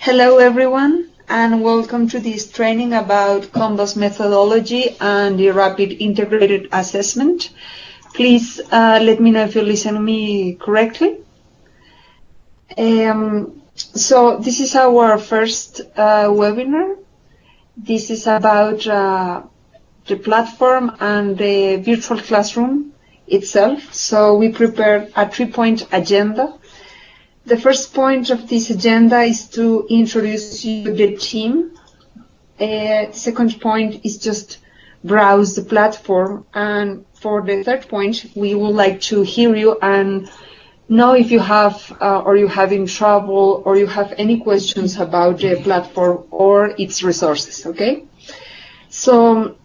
Hello everyone, and welcome to this training about COMBOS methodology and the rapid integrated assessment. Please let me know if you listen to me correctly. So this is our first webinar. This is about the platform and the virtual classroom itself. So we prepared a 3-point agenda. The first point of this agenda is to introduce you to the team. Second point is just browse the platform. And for the third point, we would like to hear you and know if you have or you have in trouble or you have any questions about the platform or its resources, okay? So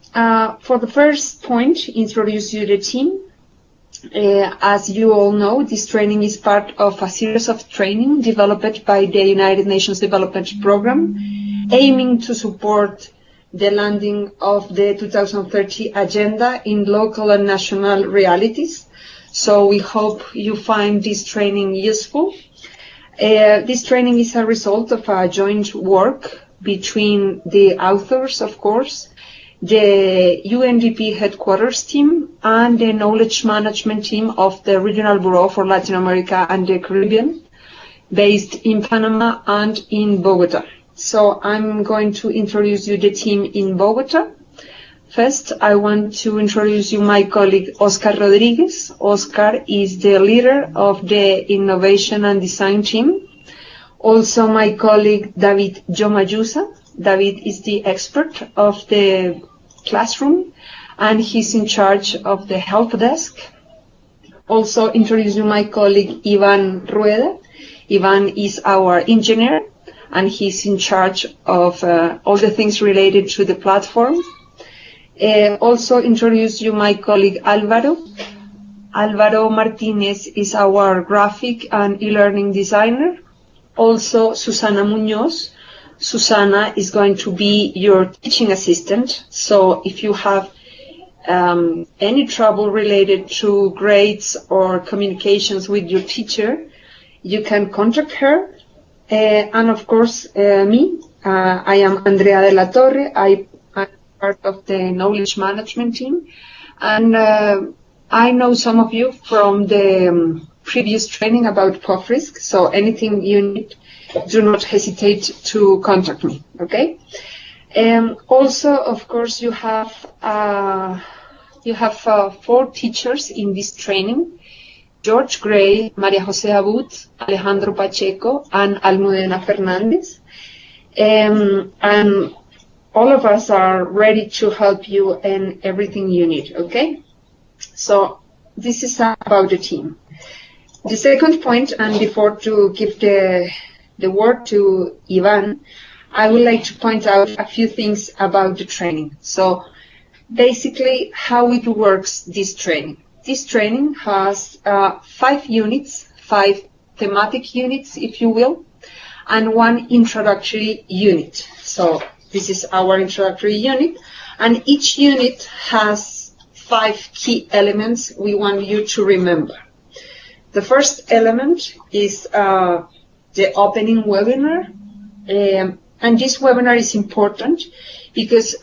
for the first point, introduce you to the team. As you all know, this training is part of a series of training developed by the United Nations Development Programme, aiming to support the landing of the 2030 agenda in local and national realities. So we hope you find this training useful. This training is a result of a joint work between the authors, of course, the UNDP headquarters team and the knowledge management team of the Regional Bureau for Latin America and the Caribbean, based in Panama and in Bogota. So I'm going to introduce you the team in Bogota. First, I want to introduce you my colleague Oscar Rodriguez. Oscar is the leader of the innovation and design team. Also my colleague David Jomayusa. David is the expert of the classroom and he's in charge of the help desk. Also introduce you my colleague Ivan Rueda. Ivan is our engineer and he's in charge of all the things related to the platform. Also introduce you my colleague Alvaro. Alvaro Martinez is our graphic and e-learning designer. Also Susana Munoz. Susana is going to be your teaching assistant, so if you have any trouble related to grades or communications with your teacher, you can contact her. And of course, me, I am Andrea de la Torre. I'm part of the knowledge management team, and I know some of you from the previous training about POF-RISC, so anything you need, do not hesitate to contact me, okay? Also, of course, you have 4 teachers in this training: George Gray, Maria Jose Abud, Alejandro Pacheco, and Almudena Fernandez. And all of us are ready to help you in everything you need, okay? So this is about the team. The second point, and before to give the word to Ivan, I would like to point out a few things about the training. So basically how it works, this training. This training has 5 units, 5 thematic units, if you will, and 1 introductory unit. So this is our introductory unit, and each unit has 5 key elements we want you to remember. The first element is the opening webinar, and this webinar is important because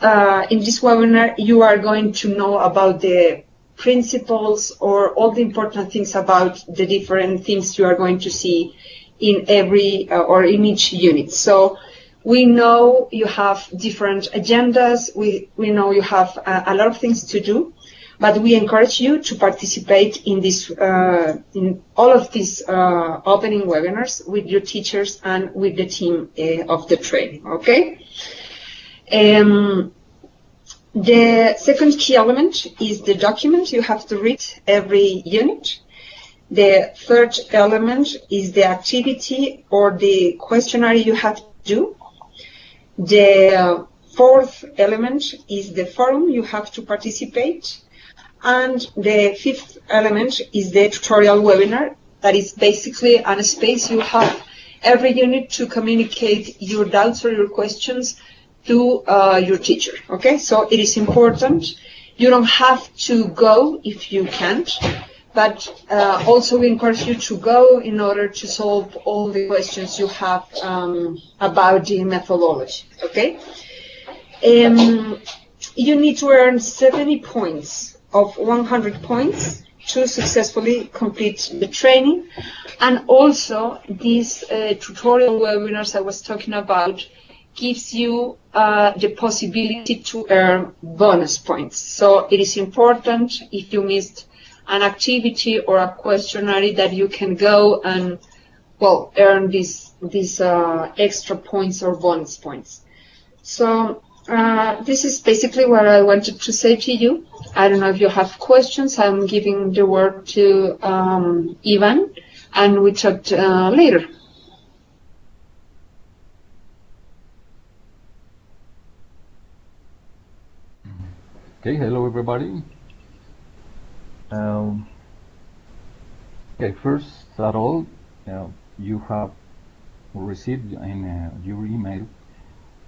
in this webinar you are going to know about the principles or all the important things about the different things you are going to see in every or in each unit. So we know you have different agendas, we know you have a lot of things to do, but we encourage you to participate in this, in all of these opening webinars with your teachers and with the team of the training, okay? The second key element is the document you have to read every unit. The third element is the activity or the questionnaire you have to do. The fourth element is the forum you have to participate. And the fifth element is the tutorial webinar. That is basically a space you have every unit to communicate your doubts or your questions to your teacher, okay? So it is important. You don't have to go if you can't, but also we encourage you to go in order to solve all the questions you have about the methodology, okay? You need to earn 70 points of 100 points to successfully complete the training. And also, these tutorial webinars I was talking about gives you the possibility to earn bonus points. So it is important if you missed an activity or a questionnaire that you can go and, well, earn these extra points or bonus points. So this is basically what I wanted to say to you. I don't know if you have questions. I'm giving the word to Ivan, and we talk later. Okay, hello everybody. Okay, first of all, you have received in your email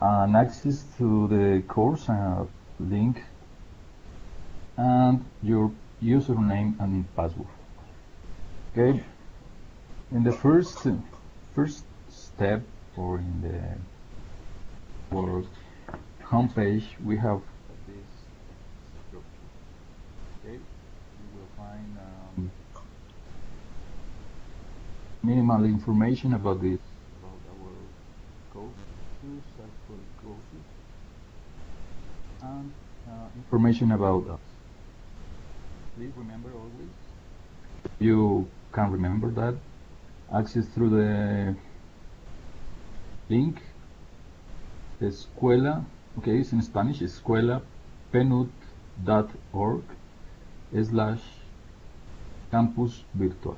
an access to the course link and your username and password. Okay, in the first step, or in the homepage, we have this structure. Okay, you will find minimal information about our courses, actual courses, and information about us. Please remember always, you can remember that, access through the link, the escuela, okay, it's in Spanish, escuelapenut.org/campus virtual.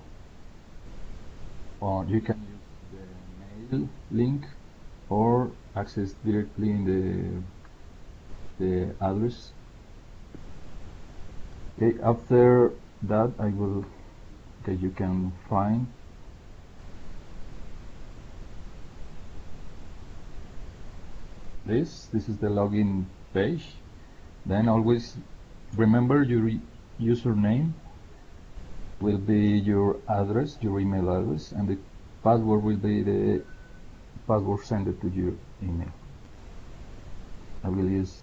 Or you can use the mail link or access directly in the address. Okay, after that you can find this is the login page. Then always remember your username will be your address, your email address, and the password will be the password sent to your email. I will use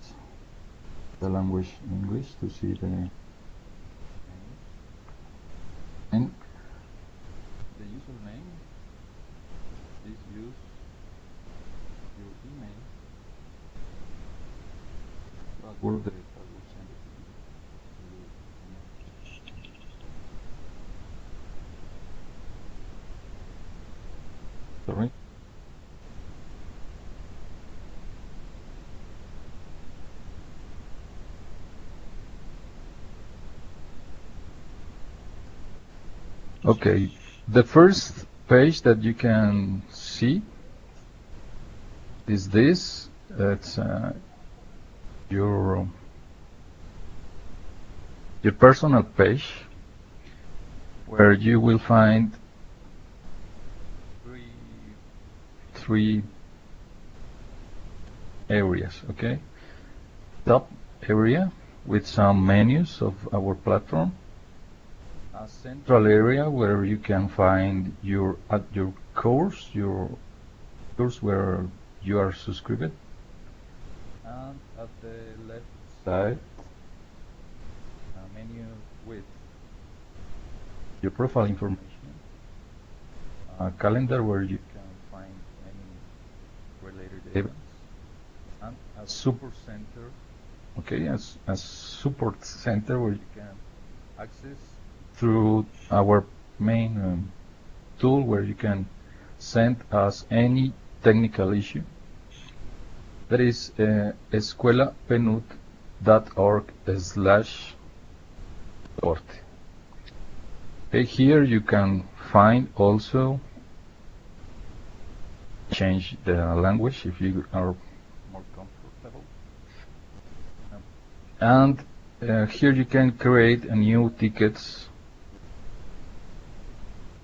the language English to see the and the username. Please use your email password, the password sent to your email. Sorry. Okay, the first page that you can see is this. It's your personal page, where you will find three areas. Okay, top area with some menus of our platform, a central area where you can find your course where you are subscribed, and at the left side a menu with your profile information, a calendar where you can find any related events, and a support center. Okay, a support center where you can access through our main tool, where you can send us any technical issue. That is escuelapenut.org/support. Okay, here you can find also change the language if you are more comfortable. And here you can create a new tickets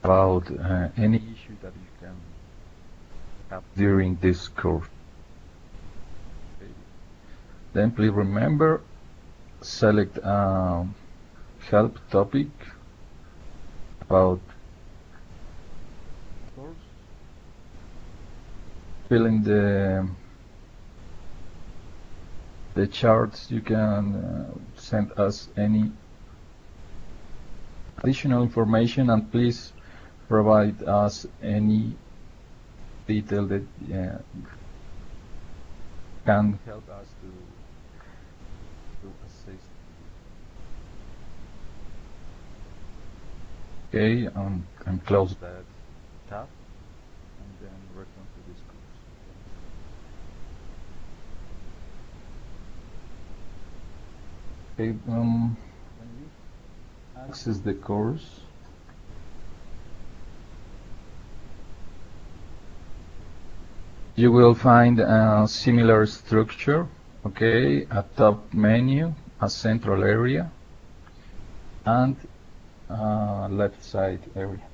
about any issue that you can have during this course. Okay. Then please remember, select help topic about course, fill in the charts. You can send us any additional information, and please provide us any detail that can help us to assist. Okay, and close that tab, and then return to this course. Okay, when you access the course, you will find a similar structure. Okay, a top menu, a central area, and left side area.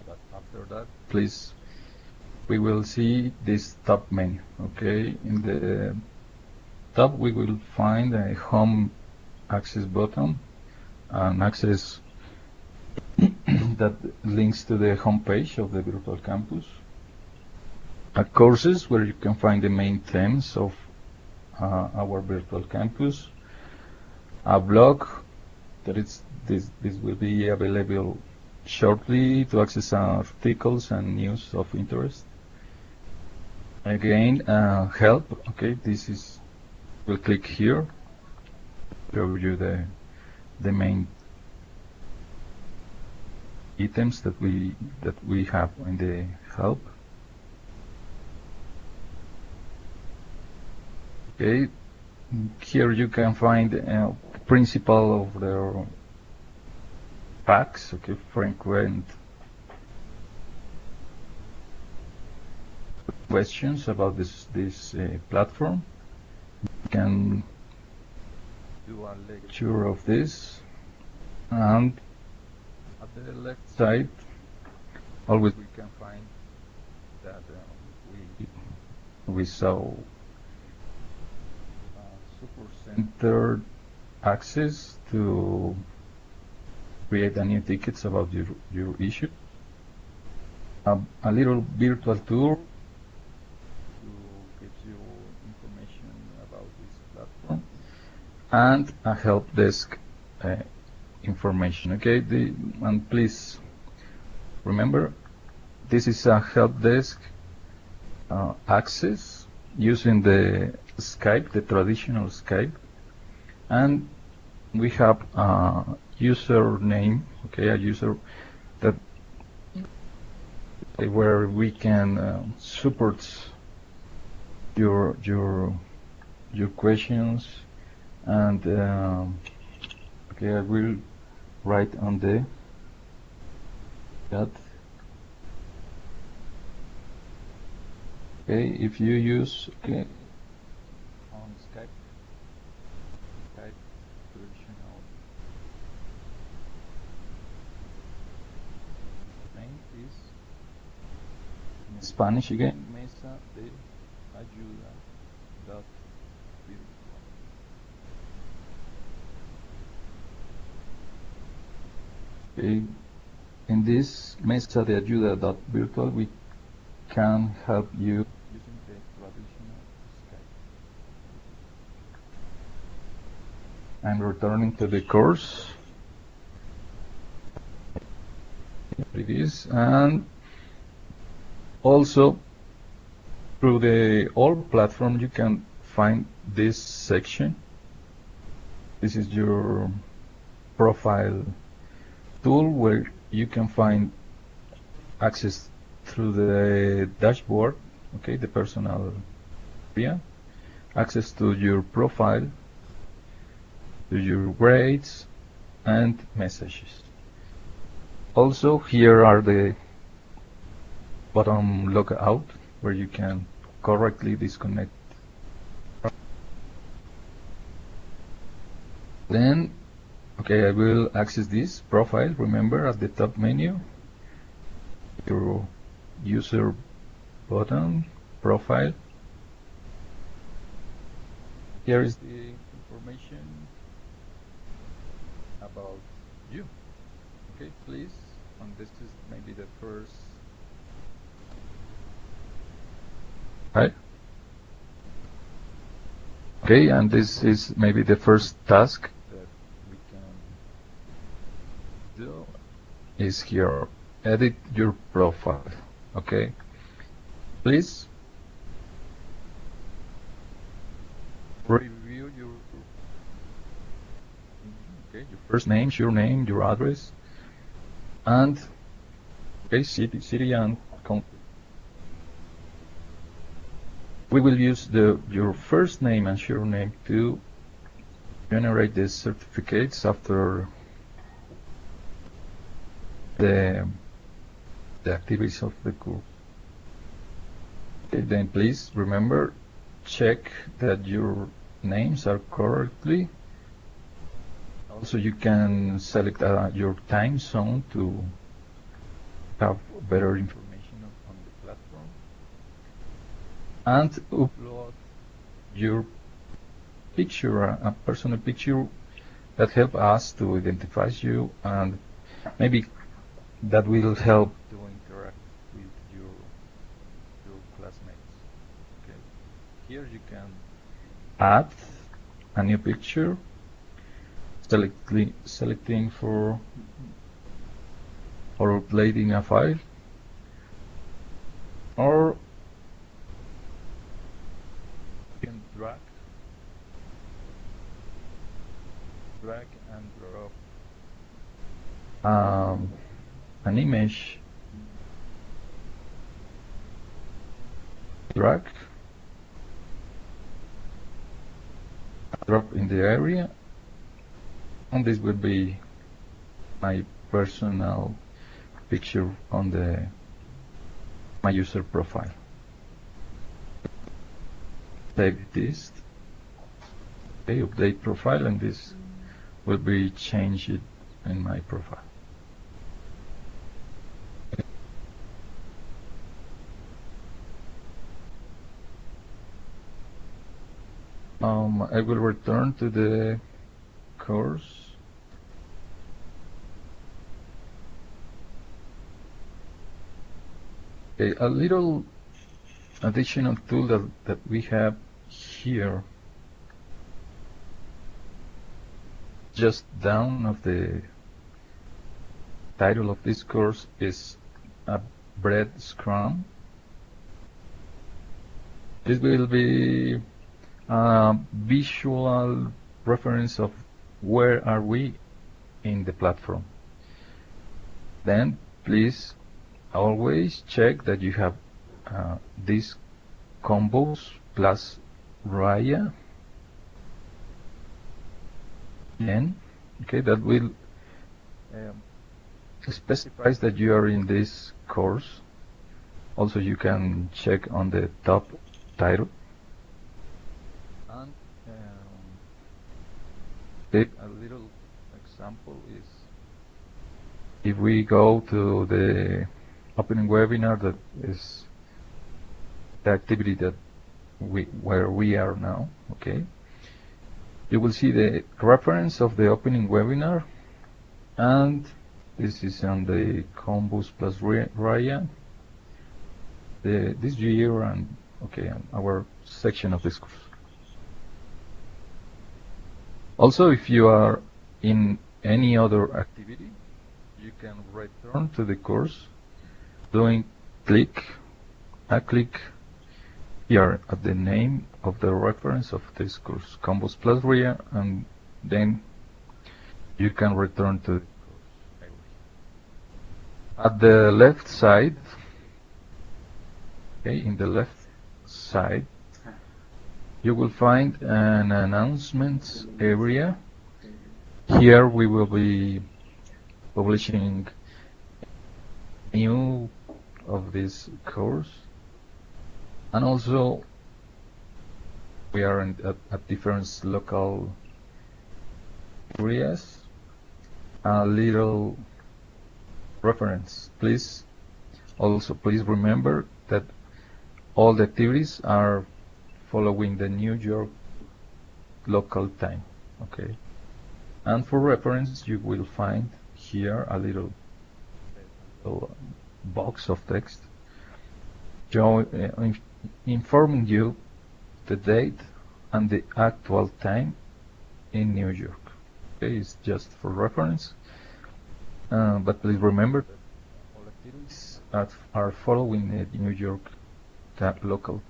But after that, please, we will see this top menu. Okay, in the top we will find a home access button, an access that links to the home page of the virtual campus. Courses, where you can find the main themes of our virtual campus. A blog, that is this will be available shortly to access articles and news of interest. Again, help. Okay, this is, we'll click here, show you the main items that we have in the help. Okay, here you can find principal of the facts. Okay, frequent questions about this platform. You can do a lecture of this, and at the left side, always we can find that we saw super-centered access to create a new tickets about your issue. A little virtual tour to give you information about this platform, and a help desk information. Okay, and please remember, this is a help desk access using the Skype, the traditional Skype, and we have a username, okay, a user that where we can support your questions, and okay, I will write on the chat. Okay, if you use on Skype traditional name is in Spanish again, mesa de ayuda.virtual. Okay, in this mesa de ayuda.virtual we can help you using the traditional Skype. I'm returning to the course. Here it is, and also through the old platform you can find this section. This is your profile tool, where you can find access through the dashboard, okay, the personal area, access to your profile, to your grades and messages. Also, here are the bottom logout, where you can correctly disconnect. Then, okay, I will access this profile. Remember, at the top menu, your user button, profile. Here is the information about you. Okay, please and this is maybe the first. Right? Okay, and this is maybe the first task that we can do is here. Edit your profile. Okay, please review your first name, your name, your address, and city and country. We will use your first name and surname to generate the certificates after the activities of the course. Okay, then please remember, check that your names are correctly. Also, you can select your time zone to have better information on the platform, and upload your picture, a personal picture that help us to identify you, and maybe that will help to interact with your classmates. Okay, here you can add a new picture, selecting for uploading a file, or you can drag and drop an image, drop in the area, and this will be my personal picture on my user profile. Save this. Okay, update profile, and this will be changed in my profile. I will return to the course. Okay, a little additional tool that we have here, just down of the title of this course, is a breadcrumb. This will be a visual reference of where are we in the platform. Then please always check that you have these combos plus RIA. Then, okay, that will specifies that you are in this course. Also, you can check on the top title. And a little example is, if we go to the opening webinar, that is the activity that where we are now. Okay, you will see the reference of the opening webinar, and this is on the Combos plus RIA this year, and okay, our section of this course. Also, if you are in any other activity, you can return to the course doing click here at the name of the reference of this course, Combos plus RIA, and then you can return to the course. At the left side, okay, in the left side, you will find an announcements area. Here we will be publishing new of this course, and also we are at different local areas. A little reference, please remember that all the activities are following the New York local time. Okay, and for reference you will find here a little little box of text informing you the date and the actual time in New York. Okay, it's just for reference, but please remember that all activities are following the New York local.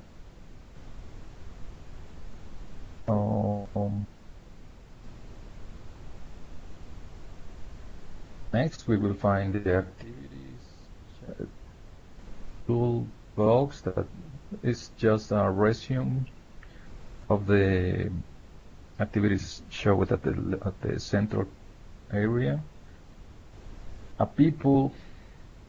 Next, we will find the activities toolbox that is just a resume of the activities shown at the central area. A people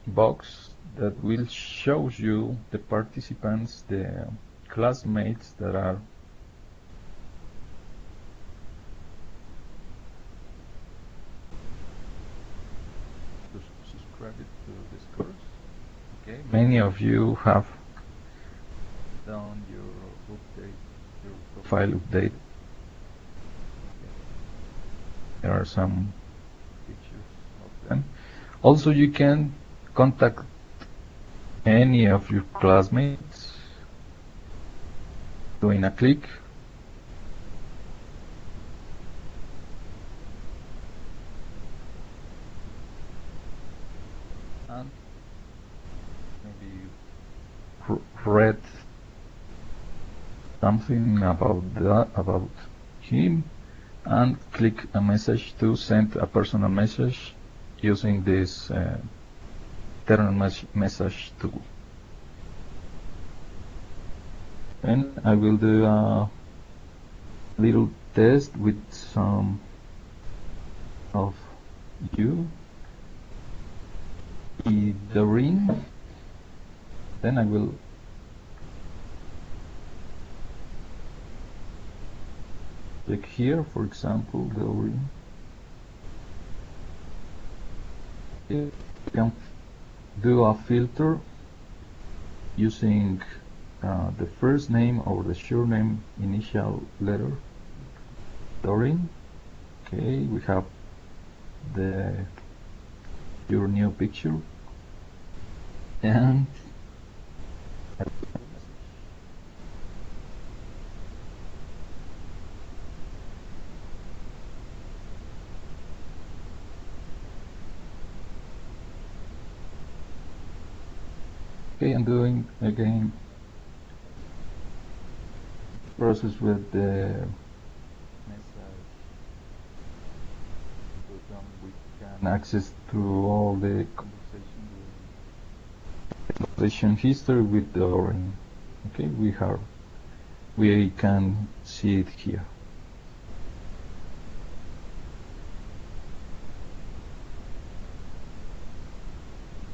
box that will show you the participants, the classmates that are subscribed to this course. Okay, many of you have done your profile update. There are some pictures of them. Also, you can contact any of your classmates doing a click. And maybe read something about him and click a message to send a personal message using this internal message tool. And I will do a little test with some of you. Doreen. Then I will click here, for example, Doreen. You can do a filter using the first name or the surname initial letter, Doreen. Okay, we have your new picture, and okay, I'm doing again process with the message button. We can access to all the conversation history with Doreen. Okay, we can see it here.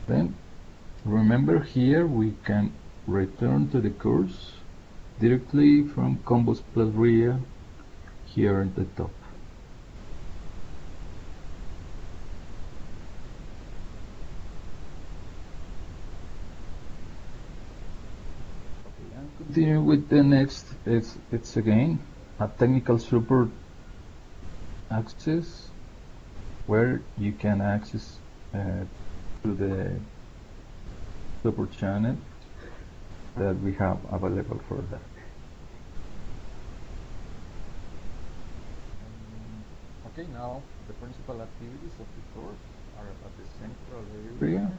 Then remember, here we can return to the course directly from Combos plus RIA here at the top. Okay, and continue with the next. It's again a technical support access where you can access to the support channel that we have available for that. Okay, now the principal activities of the course are at the central area.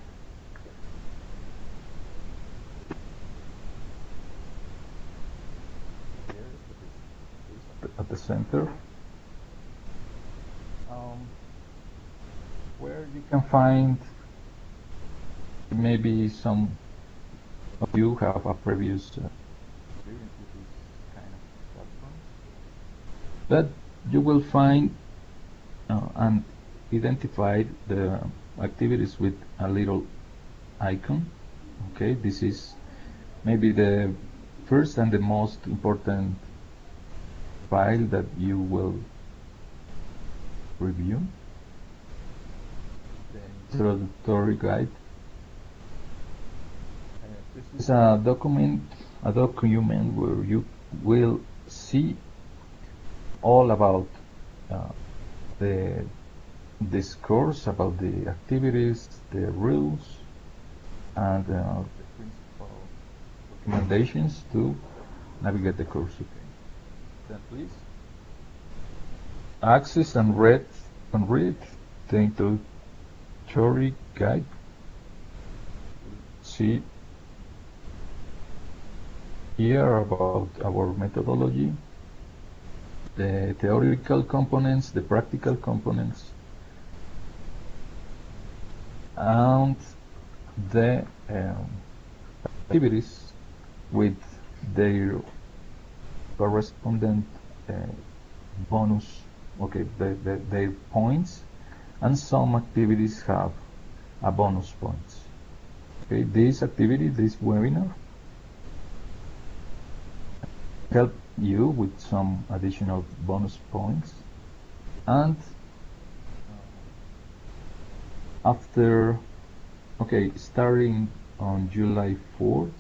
At the center, where you can find, maybe some of you have a previous experience with this kind of platform, but you will find and identify the activities with a little icon. Okay, this is maybe the first and the most important file that you will review, the introductory guide. This is a document where you will see all about this course, about the activities, the rules, and the principal recommendations to navigate the course. Okay. Then please access and read the introductory guide. See here about our methodology, the theoretical components, the practical components, and the activities with their correspondent bonus, okay, their points, and some activities have a bonus points. Okay, this activity, this webinar, help you with some additional bonus points, and after, okay, starting on July 4th,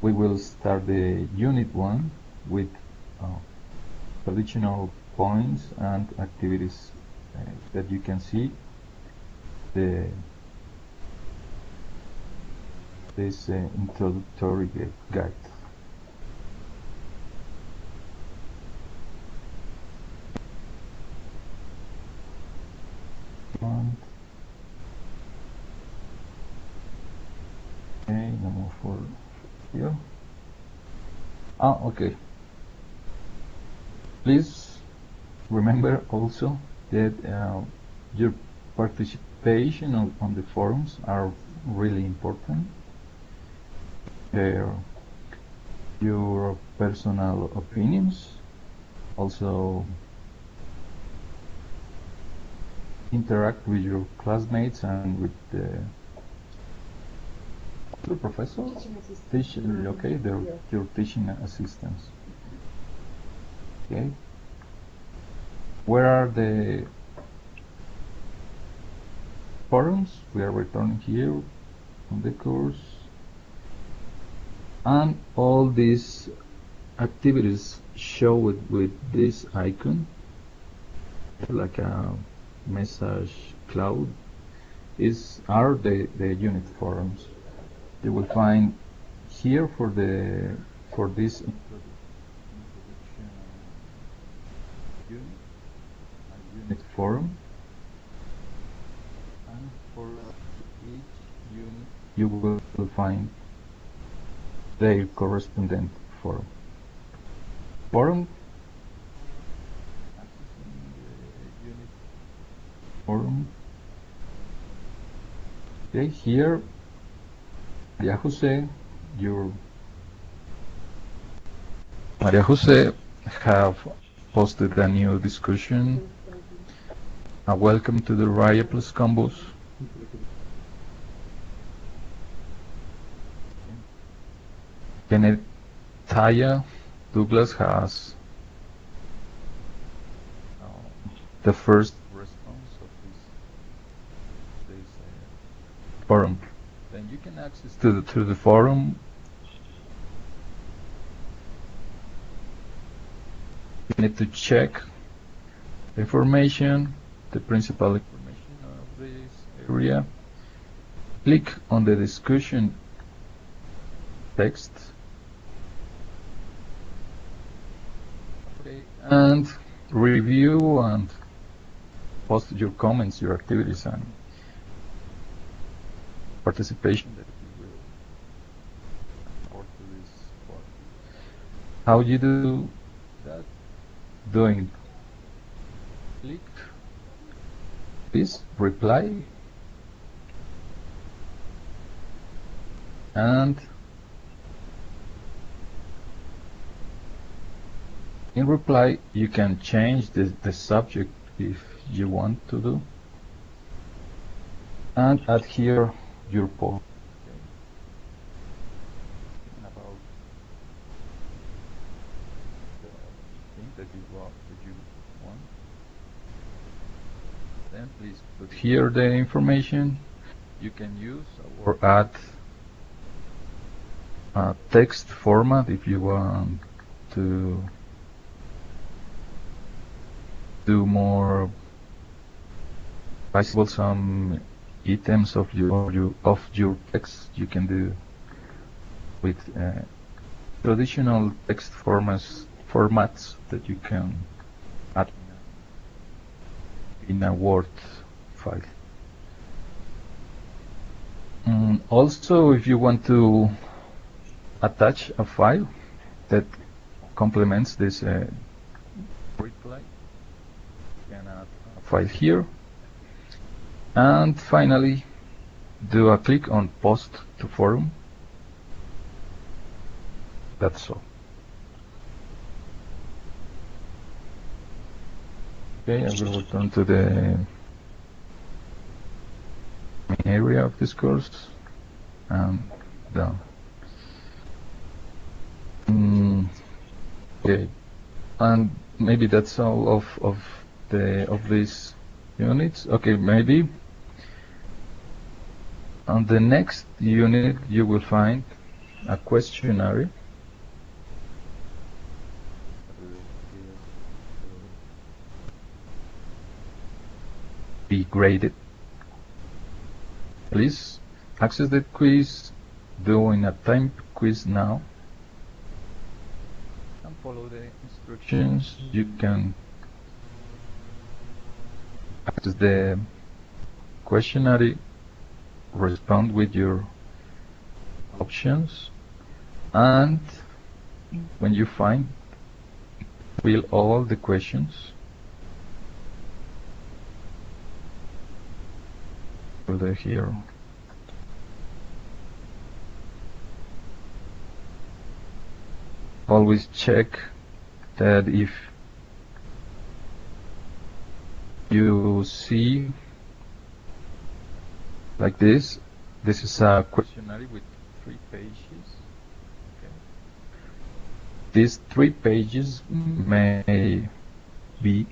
we will start the Unit 1 with additional points and activities that you can see this introductory guide. Okay, no more for here. Okay. Please remember also that your participation on the forums are really important. Share your personal opinions. Also interact with your classmates and with the professor, teacher, okay, your teaching assistants. Okay. Where are the forums? We are returning here on the course, and all these activities show with this icon, like a message cloud, are the unit forums. You will find here for this introduction unit, a unit forum, and for each unit you will find their correspondent forum. Accessing the unit forum. Okay, here Maria Jose have posted a new discussion. Welcome to the RIA+COMBOS. Kenneth Taya Douglas has the first response of this forum. Then you can access to the forum. You need to check the information, the principal information of this area. Click on the discussion text. Okay, and review and post your comments, your activities, and participation that you will report to this forum. How you do that? Doing click this reply, and in reply you can change the subject if you want to do, and add here your post. Okay. About the thing that you want. Then please put here the information. You can use or add a text format if you want to do more visible some items of your text you can do with traditional text formats that you can add in a Word file. Also, if you want to attach a file that complements this reply, you can add a file here. And finally, do a click on Post to Forum. That's all. Okay, I will return to the main area of this course and done. Okay, and maybe that's all of these units. Okay, maybe on the next unit you will find a questionnaire. Be graded. Please access the quiz, doing a timed quiz now, and follow the instructions. You can access the questionnaire, respond with your options, and when you fill all the questions, they're here. Always check that if you see like this is a questionnaire with 3 pages. Okay. These 3 pages may be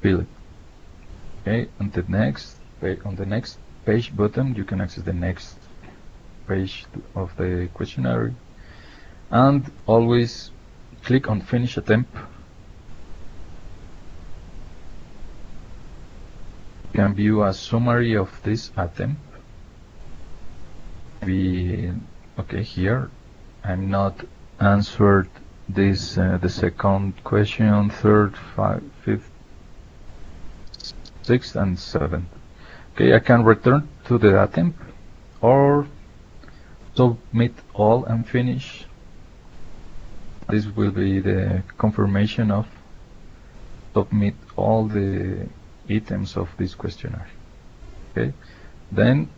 filled. Okay, and on the next page button you can access the next page of the questionnaire, and always click on Finish Attempt. You can view a summary of this attempt. Okay, here I'm not answered this the second question, third, fifth, sixth, and seventh. Okay, I can return to the attempt or submit all and finish. This will be the confirmation of submit all the items of this questionnaire. Okay, then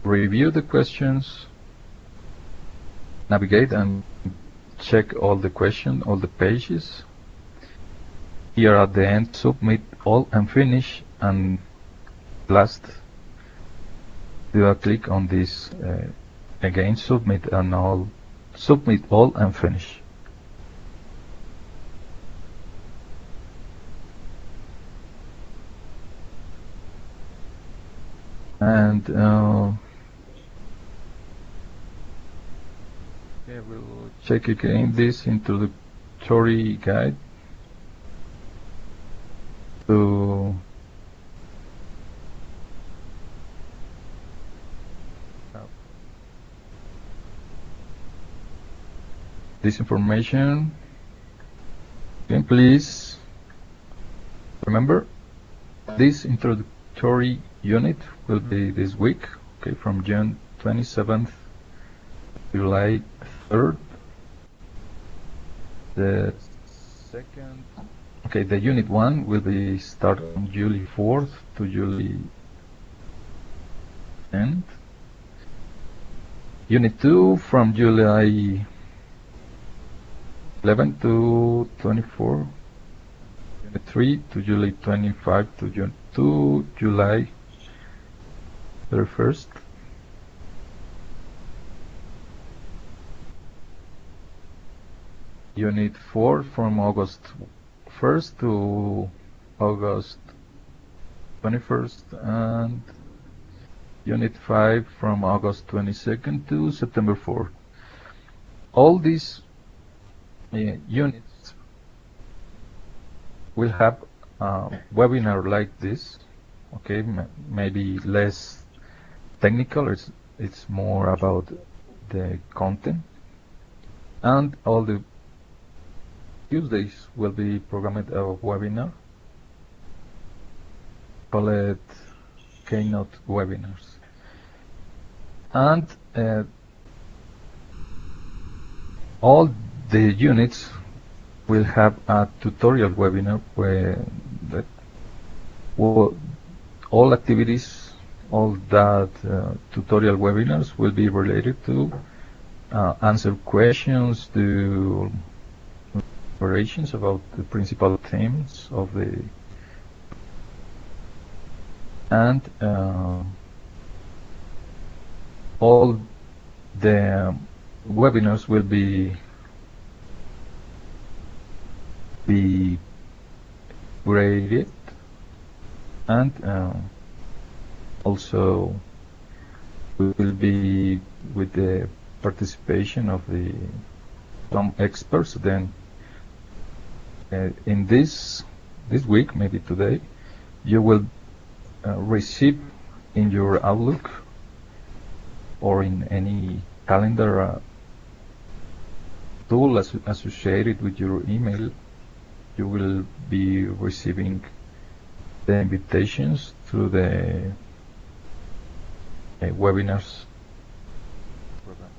review the questions, navigate and check all the questions, all the pages. Here at the end, submit all and finish, and last do a click on this again, submit all and finish. And okay, we'll check again this introductory guide to this information. Again, please remember this introductory unit will be this week, okay, from June 27th to July 3rd. The second, okay, the unit 1 will be start on July 4th to July 10th. Unit 2 from July 11 to 24. Unit 3 to July 25 to July 31st. Unit 4 from August 1st to August 21st, and Unit 5 from August 22nd to September 4th. All these units will have a webinar like this okay, maybe less technical. It's more about the content, and all the Tuesdays will be programmed a webinar called Keynote webinars, and all the units will have a tutorial webinar where all activities, all that tutorial webinars will be related to answer questions, to operations about the principal themes of the, and all the webinars will be graded, and also we will be with the participation of some experts. Then in this week, maybe today, you will receive in your Outlook or in any calendar tool associated with your email, you will be receiving the invitations through the webinars program.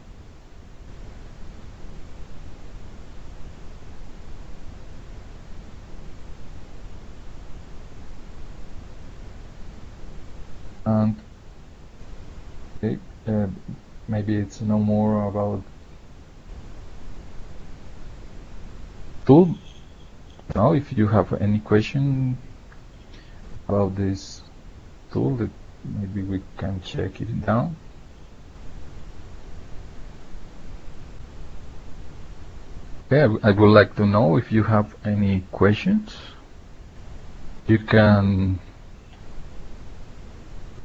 And maybe it's no more about tool. Now, if you have any question about this tool, that maybe we can check it down. Okay, I would like to know if you have any questions. You can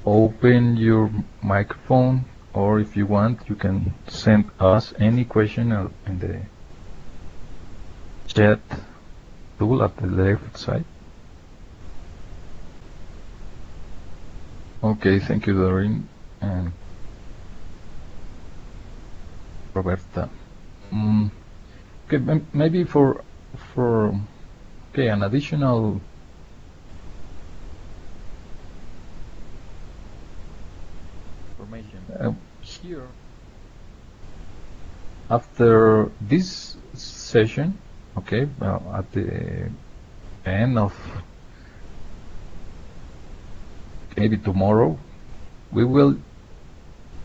open your microphone, or if you want, you can send us any question in the chat tool at the left side. Okay, thank you, Doreen and Roberta. Okay, maybe for an additional information here, after this session, okay, at the end of maybe tomorrow, we will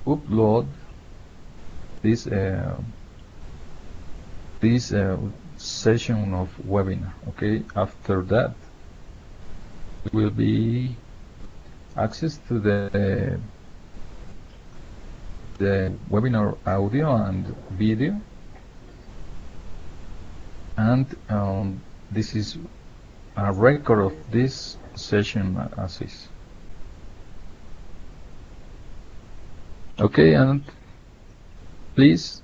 upload this session of webinar. Okay, after that will be access to the webinar audio and video, and this is a record of this session as is. Okay, and please,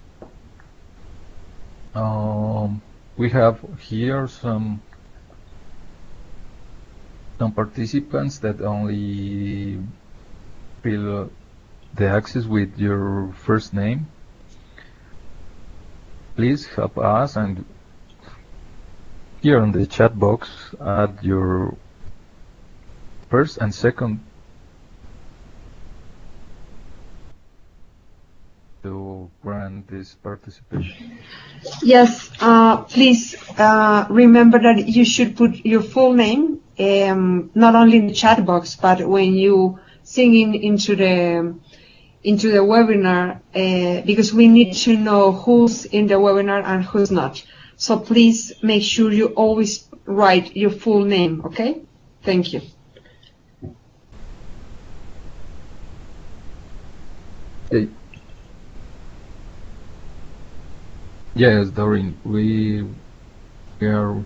we have here some participants that only fill the access with your first name. Please help us, and here on the chat box add your first and second to grant this participation. Yes, please remember that you should put your full name, not only in the chat box, but when you sing into the webinar, because we need to know who's in the webinar and who's not. So please make sure you always write your full name, okay? Thank you. Okay. Yes, Doreen, we are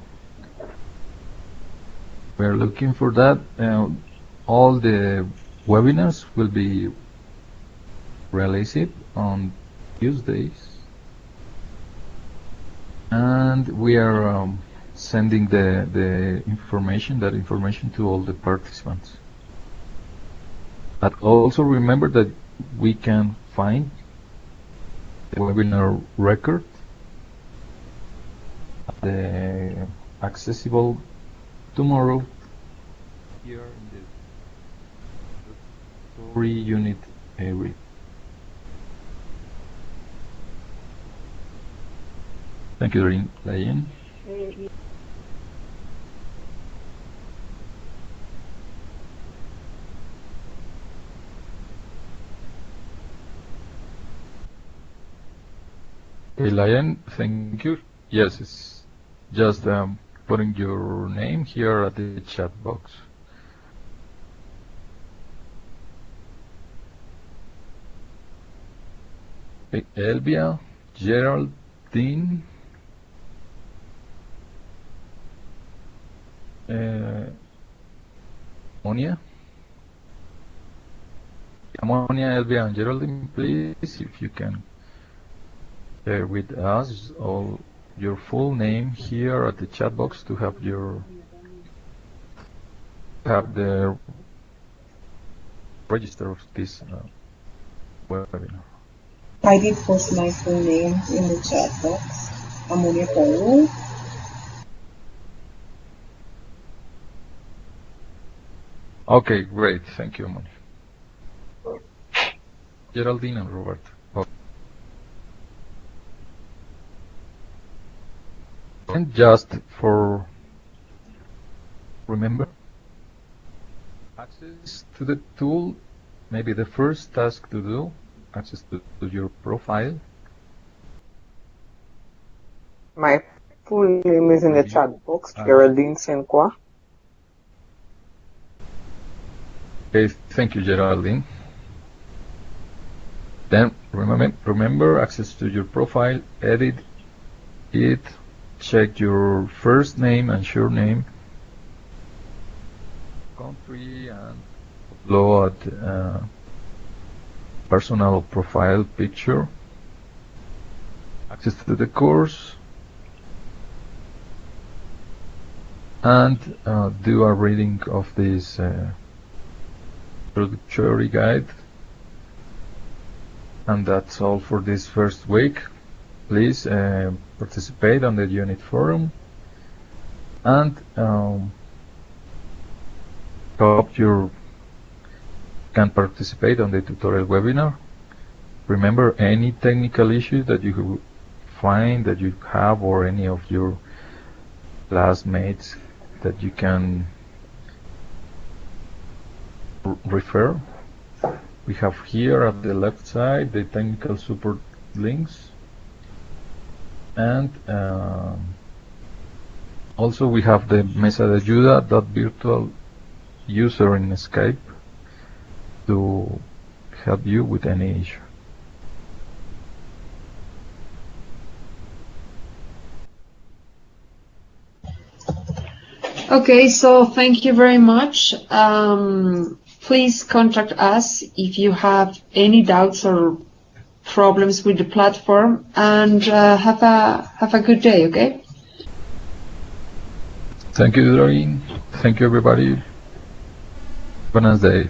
looking for that. All the webinars will be released on Tuesdays, and we are sending the information to all the participants. But also remember that we can find the webinar record, accessible tomorrow here in the Introductory unit area. Thank you, Diane. Okay, Lion, thank you. Yes, it's just putting your name here at the chat box. Okay, Elvia, Geraldine, Monia, Elvia, and Geraldine, please, if you can share with us all your full name here at the chat box to have the register of this webinar. I did post my full name in the chat box. Amonia Paulo. Okay, great. Thank you, Amonia. Geraldine and Robert. Okay. And just for remember, access to the tool, maybe the first task to do, access to your profile. My full name is in the chat box, Geraldine Senqua. Okay, thank you, Geraldine. Then remember access to your profile, edit it, check your first name and surname, country, and upload personal profile picture, access to the course, and do a reading of this introductory guide. And that's all for this first week. Please participate on the unit forum and hope you can participate on the tutorial webinar. Remember, any technical issue that you find that you have, or any of your classmates that you can refer, we have here at the left side the technical support links, and also we have the mesa de ayuda.virtual user in Skype to help you with any issue. Okay, so thank you very much. Please contact us if you have any doubts or problems with the platform, and have a good day, okay? Thank you, Doreen. Thank you, everybody. Have a nice day.